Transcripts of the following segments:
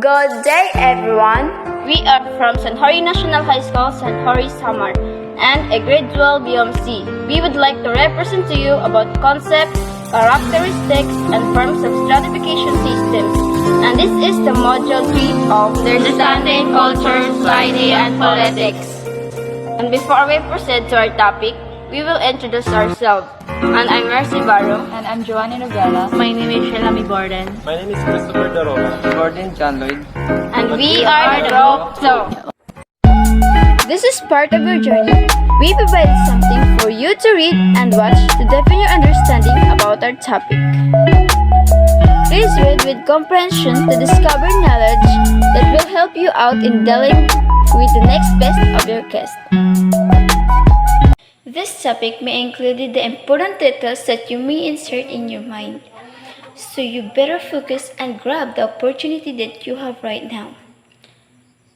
Good day, everyone. We are from Sanhori National High School, Sanhori, Samar, and a grade 12 UCSP. We would like to represent to you about concepts, characteristics, and forms of stratification systems. And this is the module 3 of Understanding Culture, Society, and Politics. And before we proceed to our topic, we will introduce ourselves. And I'm BARRO. And I'm JHOANNE NOVELA. My name is SHEILA BORDEN. My name is DOROJA. BORDEN, LOID. And we are the DOROJA. This is part of your journey. We provided something for you to read and watch to deepen your understanding about our topic. Please read with comprehension to discover knowledge that will help you out in dealing with the next best of your quest. This topic may include the important details that you may insert in your mind, so you better focus and grab the opportunity that you have right now.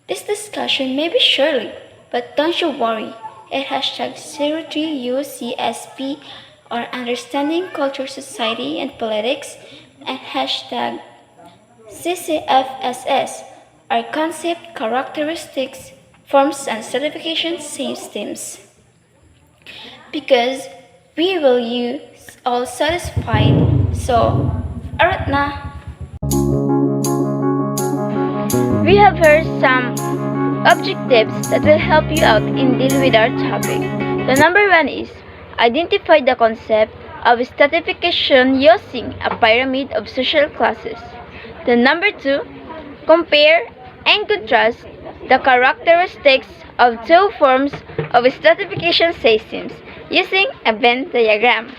This discussion may be short, but don't you worry. At #03 UCSP or Understanding Culture, Society, and Politics and #CCFSS are concept, characteristics, forms, and stratification systems. Because we will use all satisfied. So, alright na. We have heard some objectives that will help you out in dealing with our topic. The number 1 is identify the concept of stratification using a pyramid of social classes. The number 2, compare and contrast the characteristics of two forms of stratification systems using a Venn diagram.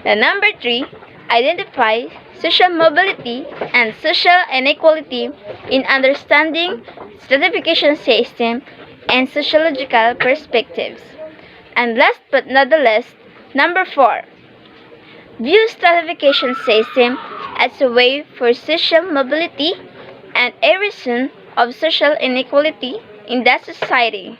The number 3, identify social mobility and social inequality in understanding stratification system and sociological perspectives. And last but not the least, number 4, view stratification system as a way for social mobility and erosion of social inequality in that society.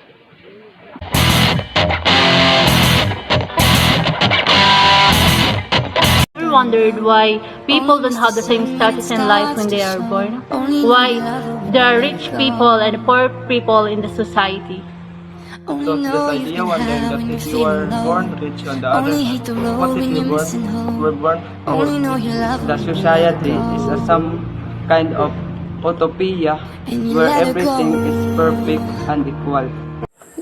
Ever wondered why people don't have the same status in life when they are born? Why there are rich people and poor people in the society? So this idea was that if you are born rich on the other hand, what if you were born poor? The society is some kind of utopia where everything is perfect and equal.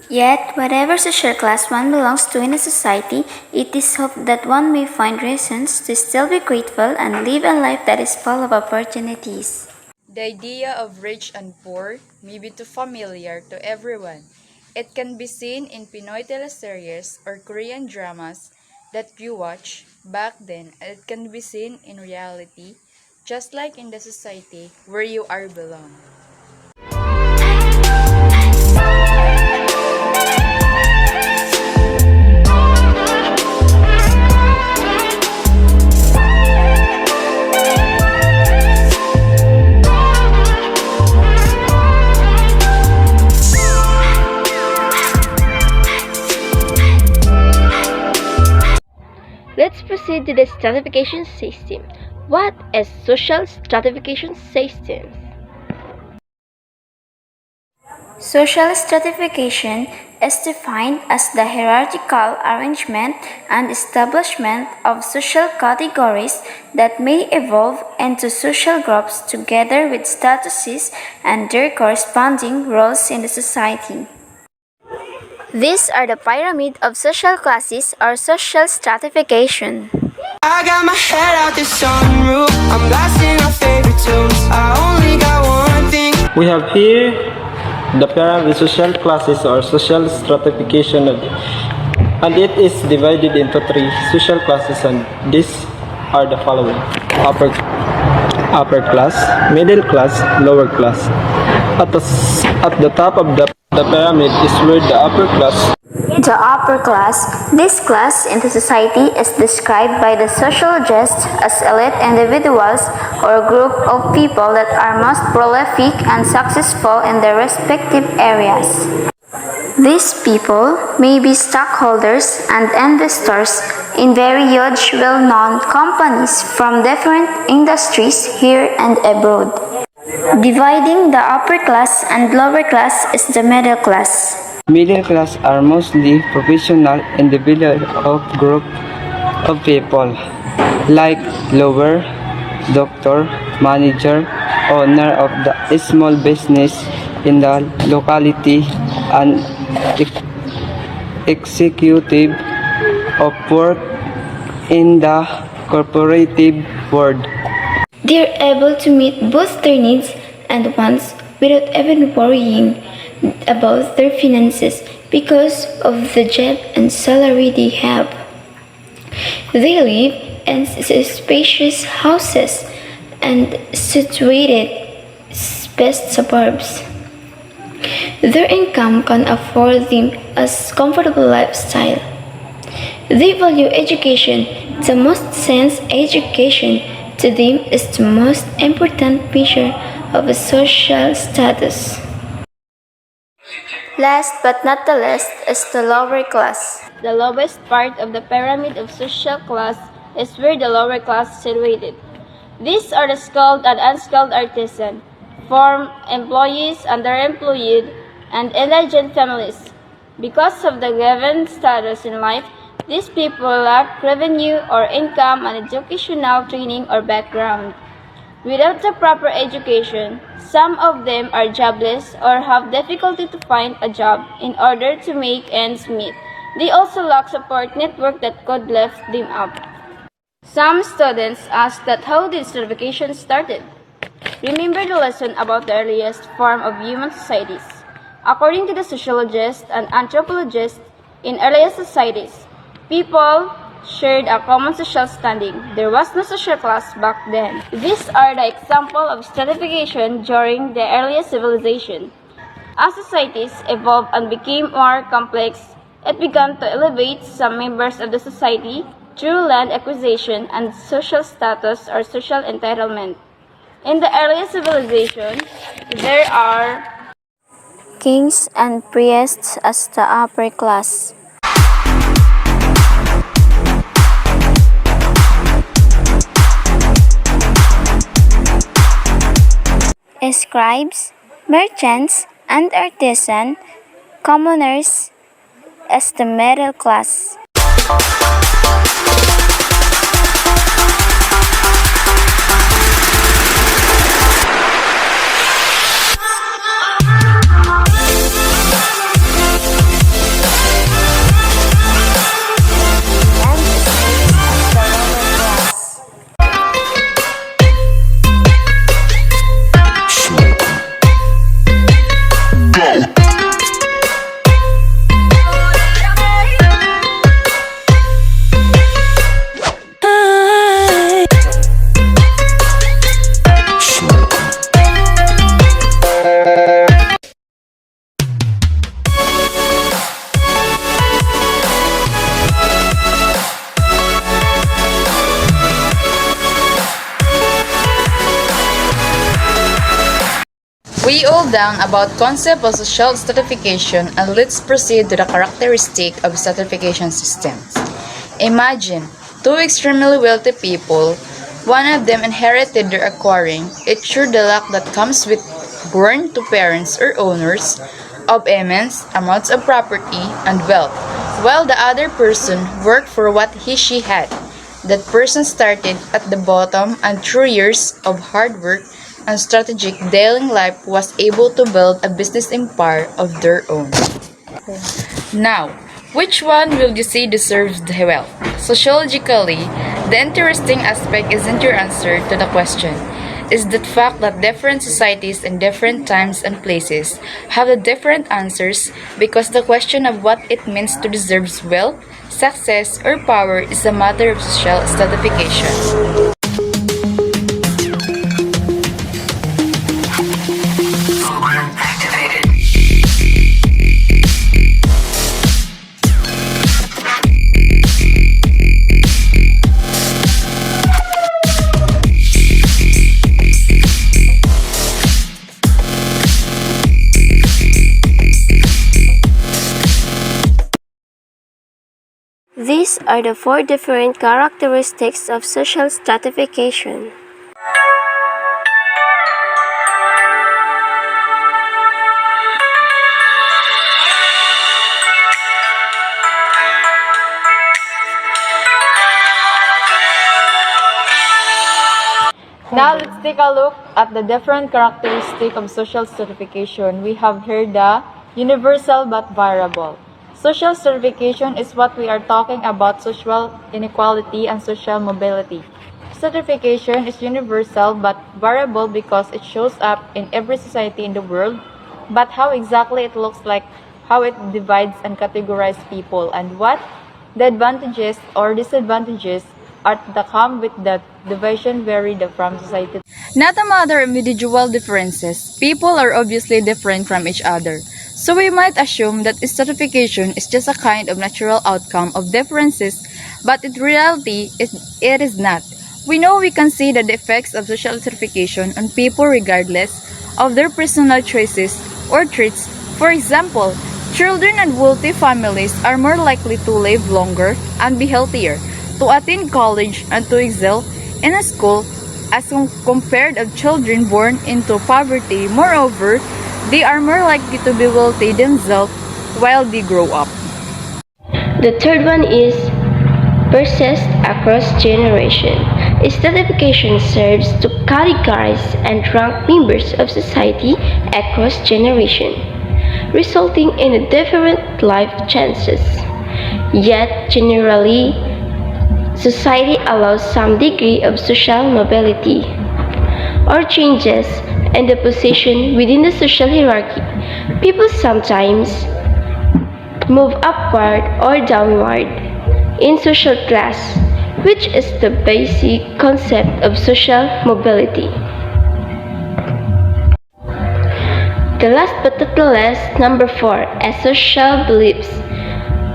Yet, whatever social class one belongs to in a society, it is hoped that one may find reasons to still be grateful and live a life that is full of opportunities. The idea of rich and poor may be too familiar to everyone. It can be seen in Pinoy teleseries or Korean dramas that you watch back then, and it can be seen in reality, just like in the society where you are belong. Let's proceed to the stratification system. What is social stratification system? Social stratification is defined as the hierarchical arrangement and establishment of social categories that may evolve into social groups together with statuses and their corresponding roles in the society. These are the pyramid of social classes or social stratification. I got my head out the sunroof, I'm blasting our favorite tunes. I only got one thing. We have here the pyramid social classes or social stratification, and it is divided into 3 social classes, and these are the following: upper class, middle class, lower class. At the top of the pyramid is where the upper class. The upper class. This class in the society is described by the sociologists as elite individuals or a group of people that are most prolific and successful in their respective areas. These people may be stockholders and investors in very huge well-known companies from different industries here and abroad. Dividing the upper class and lower class is the middle class. Middle class are mostly professional individuals of group of people, like lawyer, doctor, manager, owner of the small business in the locality, and executive of work in the corporative world. They are able to meet both their needs and wants without even worrying about their finances because of the job and salary they have. They live in spacious houses and situated best suburbs. Their income can afford them a comfortable lifestyle. They value education the most since education to them is the most important measure of a social status. Last but not the least is the lower class. The lowest part of the pyramid of social class is where the lower class is situated. These are the skilled and unskilled artisan, farm employees, underemployed, and indigent families. Because of the given status in life, these people lack revenue or income and educational training or background. Without the proper education, some of them are jobless or have difficulty to find a job in order to make ends meet. They also lack support network that could lift them up. Some students ask that how did stratification started? Remember the lesson about the earliest form of human societies. According to the sociologists and anthropologists, in earliest societies, people shared a common social standing. There was no social class back then. These are the example of stratification during the earliest civilization. As societies evolved and became more complex, it began to elevate some members of the society through land acquisition and social status or social entitlement. In the earliest civilization, there are Kings and priests as the upper class. Scribes, merchants, and artisan, commoners as the middle class. We all down about concept of social stratification, and let's proceed to the characteristic of stratification systems. Imagine two extremely wealthy people. One of them inherited their acquiring it through the luck that comes with born to parents or owners of immense amounts of property and wealth, while the other person worked for what she had. That person started at the bottom and through years of hard work and strategic daily life was able to build a business empire of their own. Now, which one will you say deserves the wealth? Sociologically, the interesting aspect isn't your answer to the question. Is the fact that different societies in different times and places have the different answers because the question of what it means to deserve wealth, success, or power is a matter of social stratification. These are the four different characteristics of social stratification. Now let's take a look at the different characteristics of social stratification. We have here the universal but variable. Social stratification is what we are talking about: social inequality and social mobility. Stratification is universal but variable because it shows up in every society in the world, but how exactly it looks like, how it divides and categorizes people, and what the advantages or disadvantages are that come with that division vary from society. Not a matter of individual differences. People are obviously different from each other. So we might assume that stratification is just a kind of natural outcome of differences, but in reality, it is not. We know we can see the effects of social stratification on people regardless of their personal choices or traits. For example, children in wealthy families are more likely to live longer and be healthier, to attend college and to excel in a school as compared to children born into poverty. Moreover, they are more likely to be wealthy themselves while they grow up. The third one is persist across generation. Stratification serves to categorize and rank members of society across generation, resulting in different life chances. Yet, generally, society allows some degree of social mobility or changes in the position within the social hierarchy. People sometimes move upward or downward in social class, which is the basic concept of social mobility. The last but not the least, number 4, social beliefs.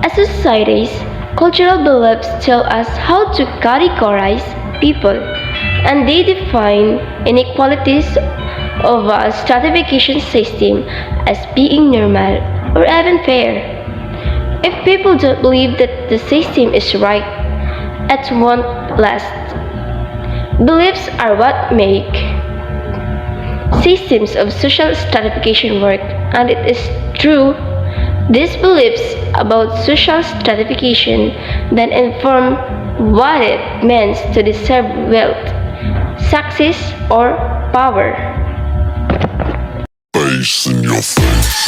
As societies, cultural beliefs tell us how to categorize people, and they define inequalities of a stratification system as being normal or even fair. If people don't believe that the system is right, it won't last. Beliefs are what make systems of social stratification work, and it is through these beliefs about social stratification that inform what it means to deserve wealth, success, or power. Face in your face.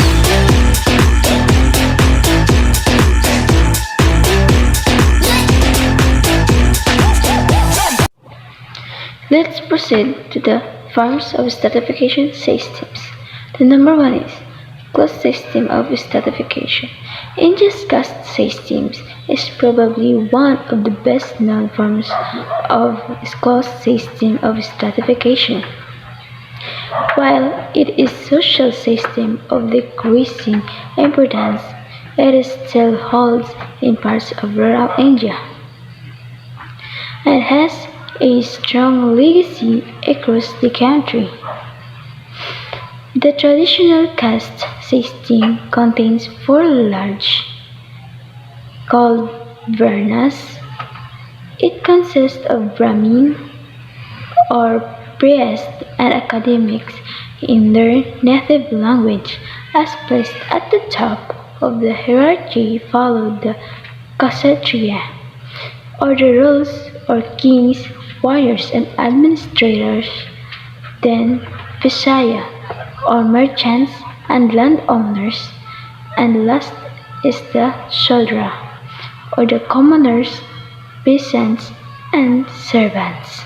Let's proceed to the forms of stratification systems. The number 1 is closed system of stratification. Unjust caste systems is probably one of the best known forms of closed system of stratification. While it is a social system of decreasing importance, it still holds in parts of rural India and has a strong legacy across the country. The traditional caste system contains 4 large, called varnas. It consists of Brahmin or priests and academics in their native language. As placed at the top of the hierarchy followed the Kshatriya, or the rules or kings, warriors and administrators, then Vishaya, or merchants and landowners, and last is the Shudra, or the commoners, peasants, and servants.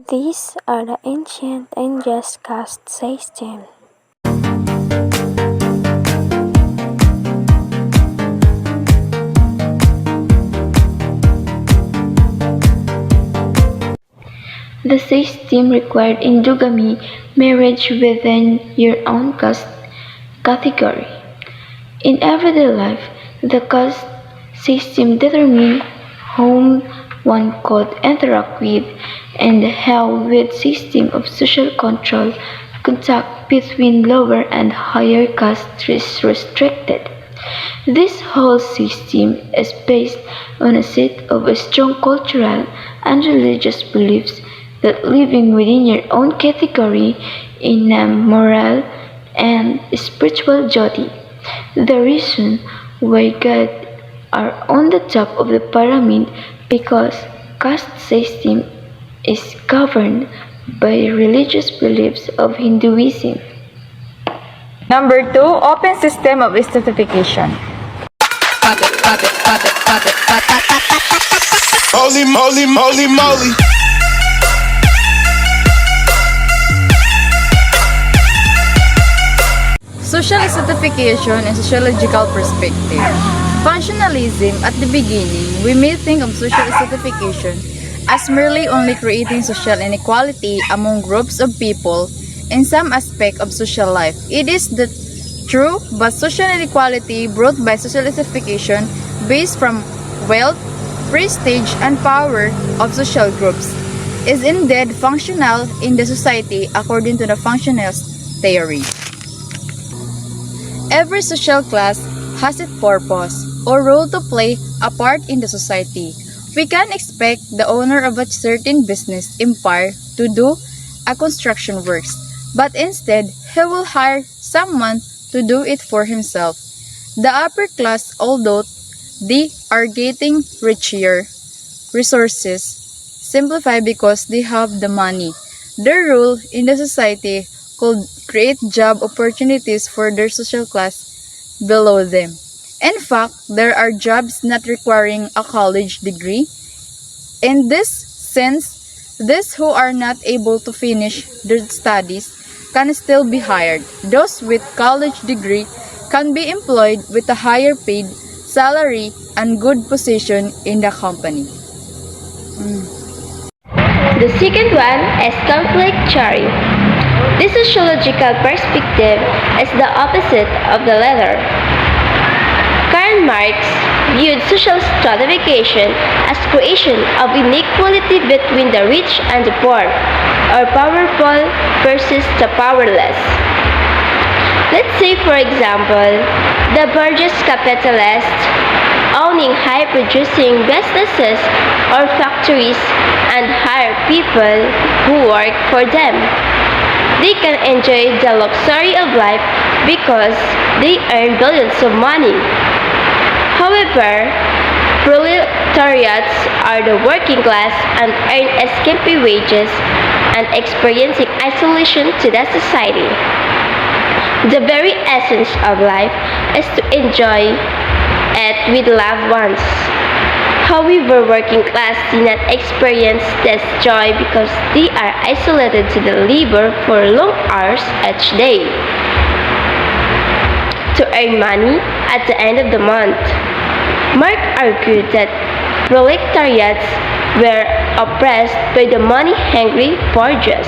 These are the ancient and just caste system. The system required endogamy, marriage within your own caste category. In everyday life, the caste system determined whom one could interact with and how with system of social control contact between lower and higher castes is restricted. This whole system is based on a set of strong cultural and religious beliefs that living within your own category in a moral and spiritual duty. The reason why God are on the top of the pyramid because caste system is governed by religious beliefs of Hinduism. Number 2, open system of stratification. Holy moly, moly, moly. Social stratification and sociological perspective. Functionalism, at the beginning, we may think of social stratification as merely only creating social inequality among groups of people in some aspect of social life. It is true, but social inequality brought by social stratification based from wealth, prestige, and power of social groups is indeed functional in the society according to the functionalist theory. Every social class has its purpose or role to play a part in the society. We can expect the owner of a certain business empire to do a construction works, but instead he will hire someone to do it for himself. The upper class, although they are getting richer, resources simplify because they have the money. Their role in the society could create job opportunities for their social class below them. In fact, there are jobs not requiring a college degree. In this sense, those who are not able to finish their studies can still be hired. Those with college degree can be employed with a higher paid salary and good position in the company. The second one is conflict theory. This sociological perspective is the opposite of the latter. Karl Marx viewed social stratification as creation of inequality between the rich and the poor, or powerful versus the powerless. Let's say, for example, the bourgeois capitalist owning high-producing businesses or factories and hire people who work for them. They can enjoy the luxury of life because they earn billions of money. However, proletariats are the working class and earn skimpy wages and experiencing isolation to the society. The very essence of life is to enjoy it with loved ones. However, working class do not experience this joy because they are isolated to the labor for long hours each day to earn money at the end of the month. Marx argued that proletariats were oppressed by the money-hungry bourgeois.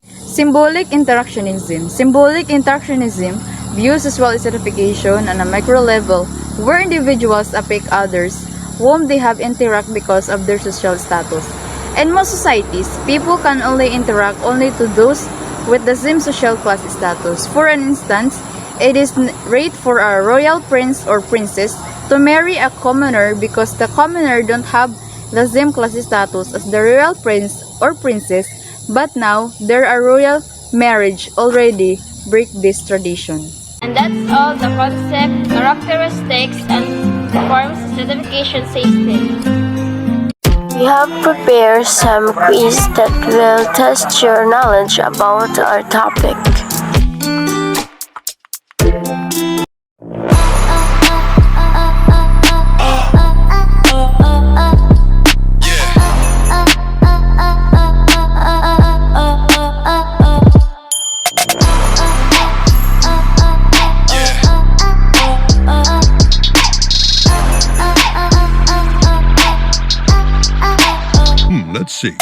Symbolic interactionism. Symbolic interactionism views social stratification on a micro level where individuals affect others whom they have interact because of their social status. In most societies, people can only interact only to those with the same social class status. For an instance, it is rare for a royal prince or princess to marry a commoner because the commoner don't have the same class status as the royal prince or princess, but now there are royal marriage already break this tradition. And that's all the concept, characteristics, and forms stratification system. We have prepared some quiz that will test your knowledge about our topic. Let's see.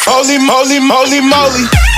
Holy moly, moly, moly.